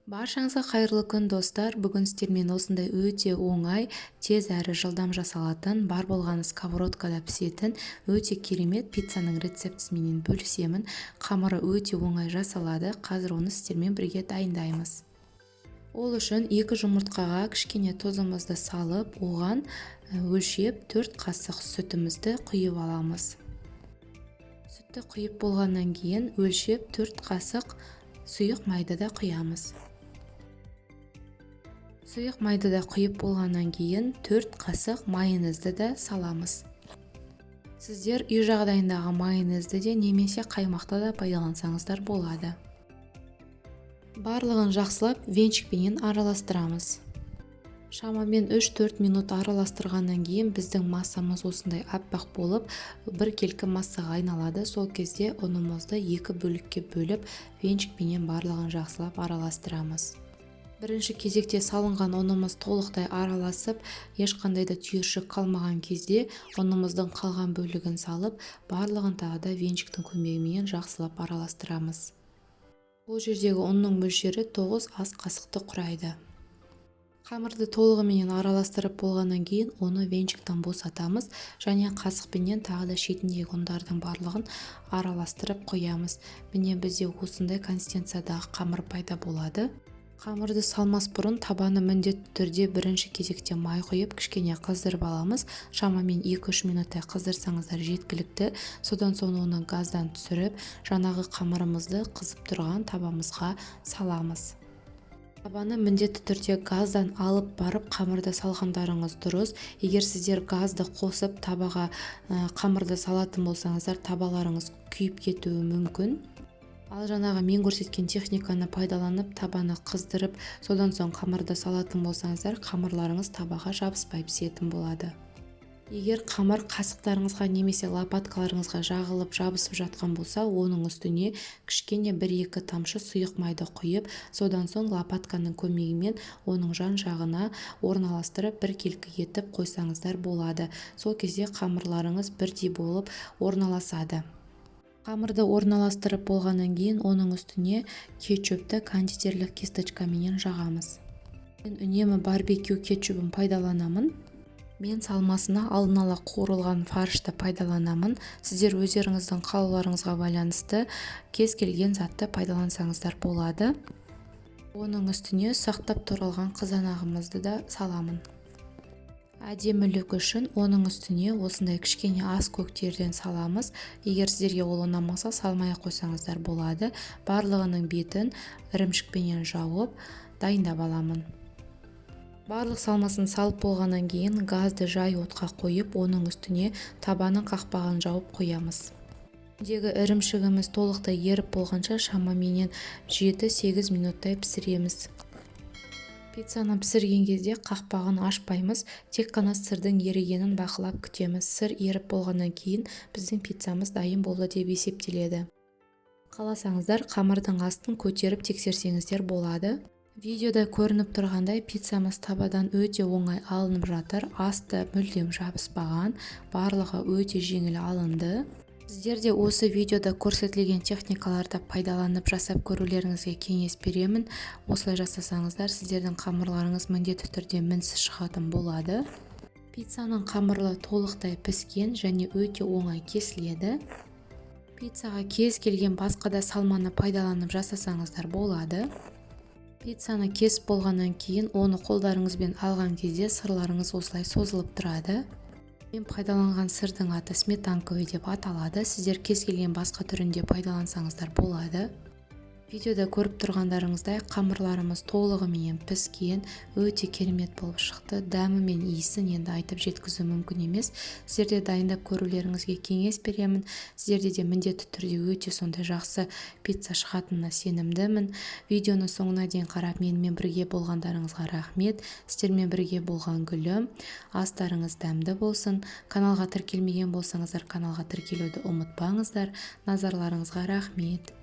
Баршаңызға қайырлы күн достар. Бүгін сіздермен осындай өте оңай, тез әрі жылдам жасалатын, бар болғаны сковородкада пісетін өте керемет пиццаның рецептісімен бөлісемін. Қамыры өте оңай жасалады. Қазір оны сіздермен бірге дайындаймыз. Ол үшін 2 жұмыртқаға кішкене тұзымызды салып, оған өлшеп 4 қасық сүтімізді құйып аламыз. Сүтті құйып болғаннан кейін өлшеп 4 қасық сұйық майды да құямыз. Сұйық майды да құйып болғаннан кейін 4 қасық майонезді де саламыз. Сіздер үй жағдайындағы майонезді де немесе қаймақты да пайдалансаңыздар болады. Барлығын жақсылап венчикпенен араластырамыз. Шамамен 3-4 минут араластырғаннан кейін біздің массамыз осындай аппақ болып, бір келкі массаға айналады. Сол кезде ұнымызды 2 бөлікке бөліп, венчикпенен барлығын жақсылап араластырамыз. Бірінші кезекте салынған ұнымыз толықтай араласып, ешқандай да түйіршік қалмаған кезде ұнымыздың қалған бөлігін салып, барлығын тағы да венчиктің көмегімен жақсылап араластырамыз. Бұл жердегі ұнның мөлшері 9 ас қасықты құрайды. Қамырды толығымен араластырып болғаннан кейін оны венчиктан босатамыз және қасықпенен тағы да шетіндегі ұндардың барлығын араластырып қоямыз. Міне бізде осындай консистенциядағы қамыр пайда болады. Қамырды салмас бұрын табаны міндетті түрде бірінші кезекте май құйып кішкене қыздырып аламыз. Шамамен 2-3 минуттай қыздырсаңыздар жеткілікті. Содан соң оны газдан түсіріп, жаңағы қамырымызды қызып тұрған табамызға саламыз. Табаны міндетті түрде газдан алып барып қамырды салғандарыңыз дұрыс. Егер сіздер газды қосып табаға қамырды салатын болсаңыздар, табаларыңыз күйіп кетуі мүмкін. Ал жаңағы мен көрсеткен техниканы пайдаланып табаны қыздырып, содан соң қамырды салатын болсаңыздар, қамырларыңыз табаға жабыспай пісетін болады. Егер қамыр қасықтарыңызға немесе лопаткаларыңызға жағылып жабысып жатқан болса, оның үстіне кішкене 1-2 тамшы сұйық майды құйып, содан соң лопатканың көмегімен оның жан жағына орналастырып бір келкі етіп қойсаңыздар болады. Сол кезде қамырларыңыз бірдей болып орналасады. Қамырды орналастырып болғаннан кейін оның үстіне кетчупты кондитерлік кисточкамен жағамыз. Мен үнемі барбекю кетчупын пайдаланамын. Мен салмасына алдын ала қуырылған фаршты пайдаланамын. Сіздер өздеріңіздің қалауларыңызға байланысты кез келген затты пайдалансаңыздар болады. Оның үстіне сақтап туралған қызанағымызды да саламын. Әдемілік үшін оның үстіне осындай кішкене ас көктерден саламыз. Егер сіздерге ол ұнамаса, салмай қойсаңыздар болады. Барлығының бетін ірімшікпенен жауып дайындап аламын. Барлық салмасын салып болғаннан кейін газды жай отқа қойып, оның үстіне табаның қақпағын жауып қоямыз. Үстіндегі ірімшігіміз толықтай еріп болғанша шамамен 7-8 минуттай пісіреміз. Пиццаны пісірген кезде қақпағын ашпаймыз, тек қана сырдың ерігенін бақылап күтеміз. Сыр еріп болғаннан кейін біздің пиццамыз дайын болды деп есептеледі. Қаласаңыздар, қамырдың астын көтеріп тексерсеңіздер болады. Видеода көрініп тұрғандай пиццамыз табадан өте оңай алынып жатыр. Асты мүлдем жабыспаған, барлығы өте жеңіл алынды. Сіздер де осы видеода көрсетілген техникаларды пайдаланып жасап көрулеріңізге кеңес беремін. Осылай жасасаңыздар, сіздердің қамырларыңыз міндетті түрде мінсіз шығатын болады. Пиццаның қамыры толықтай піскен және өте оңай кесіледі. Пиццаға кез келген басқа да салманы пайдаланып жасасаңыздар болады. Пиццаны кесіп болғаннан кейін оны қолдарыңызбен алған кезде сырларыңыз осылай созылып тұрады. Мен пайдаланған сырдың аты сметанковый деп аталады. Сіздер кез келген басқа түрінде пайдалансаңыздар болады. Видеода көріп тұрғандарыңыздай қамырларымыз толығымен піскен, өте керемет болып шықты. Дәмі мен иісін енді айтып жеткізу мүмкін емес. Сіздерде дайындап көрулеріңізге кеңес беремін. Сіздерде де міндетті түрде өте сондай жақсы пицца шығатынына сенімдімін. Видеоны соңына дейін қарап менімен бірге болғандарыңызға рахмет. Сіздермен бірге болған гүлім. Астарыңыз дәмді болсын. Каналға тіркелмеген болсаңыздар, каналға тіркелуді ұмытпаңыздар. Назарларыңызға рахмет.